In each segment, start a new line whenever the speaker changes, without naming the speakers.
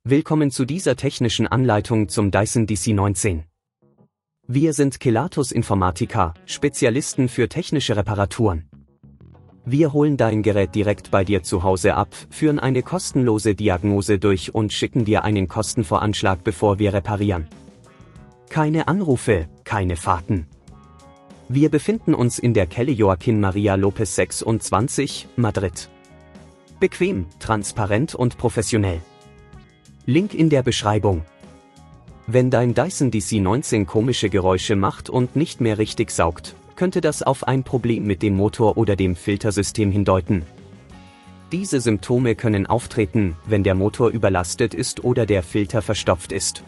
Willkommen zu dieser technischen Anleitung zum Dyson DC19. Wir sind Kelatos Informatiker, Spezialisten für technische Reparaturen. Wir holen dein Gerät direkt bei dir zu Hause ab, führen eine kostenlose Diagnose durch und schicken dir einen Kostenvoranschlag, bevor wir reparieren. Keine Anrufe, keine Fahrten. Wir befinden uns in der Calle Joaquin Maria Lopez 26, Madrid. Bequem, transparent und professionell. Link in der Beschreibung. Wenn dein Dyson DC19 komische Geräusche macht und nicht mehr richtig saugt, könnte das auf ein Problem mit dem Motor oder dem Filtersystem hindeuten. Diese Symptome können auftreten, wenn der Motor überlastet ist oder der Filter verstopft ist.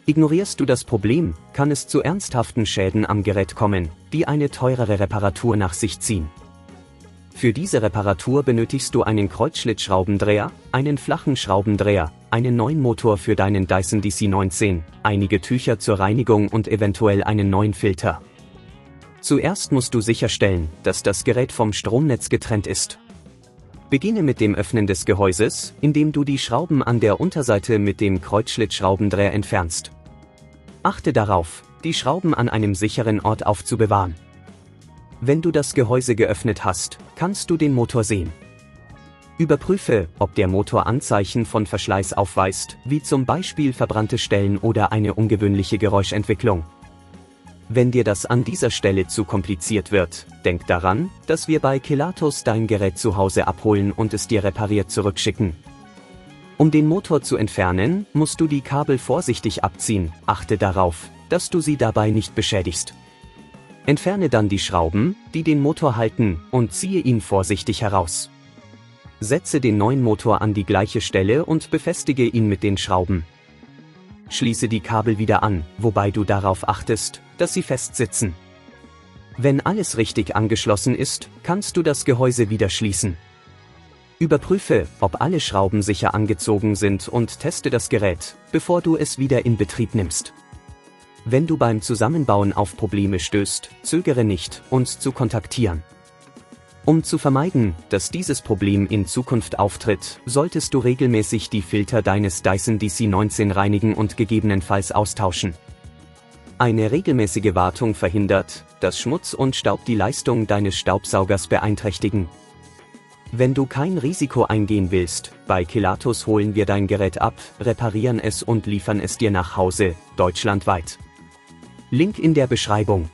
Ignorierst du das Problem, kann es zu ernsthaften Schäden am Gerät kommen, die eine teurere Reparatur nach sich ziehen. Für diese Reparatur benötigst du einen Kreuzschlitzschraubendreher, einen flachen Schraubendreher, einen neuen Motor für deinen Dyson DC19, einige Tücher zur Reinigung und eventuell einen neuen Filter. Zuerst musst du sicherstellen, dass das Gerät vom Stromnetz getrennt ist. Beginne mit dem Öffnen des Gehäuses, indem du die Schrauben an der Unterseite mit dem Kreuzschlitzschraubendreher entfernst. Achte darauf, die Schrauben an einem sicheren Ort aufzubewahren. Wenn du das Gehäuse geöffnet hast, kannst du den Motor sehen. Überprüfe, ob der Motor Anzeichen von Verschleiß aufweist, wie zum Beispiel verbrannte Stellen oder eine ungewöhnliche Geräuschentwicklung. Wenn dir das an dieser Stelle zu kompliziert wird, denk daran, dass wir bei Kelatos dein Gerät zu Hause abholen und es dir repariert zurückschicken. Um den Motor zu entfernen, musst du die Kabel vorsichtig abziehen, achte darauf, dass du sie dabei nicht beschädigst. Entferne dann die Schrauben, die den Motor halten, und ziehe ihn vorsichtig heraus. Setze den neuen Motor an die gleiche Stelle und befestige ihn mit den Schrauben. Schließe die Kabel wieder an, wobei du darauf achtest, dass sie fest sitzen. Wenn alles richtig angeschlossen ist, kannst du das Gehäuse wieder schließen. Überprüfe, ob alle Schrauben sicher angezogen sind und teste das Gerät, bevor du es wieder in Betrieb nimmst. Wenn du beim Zusammenbauen auf Probleme stößt, zögere nicht, uns zu kontaktieren. Um zu vermeiden, dass dieses Problem in Zukunft auftritt, solltest du regelmäßig die Filter deines Dyson DC19 reinigen und gegebenenfalls austauschen. Eine regelmäßige Wartung verhindert, dass Schmutz und Staub die Leistung deines Staubsaugers beeinträchtigen. Wenn du kein Risiko eingehen willst, bei Kelatos holen wir dein Gerät ab, reparieren es und liefern es dir nach Hause, deutschlandweit. Link in der Beschreibung.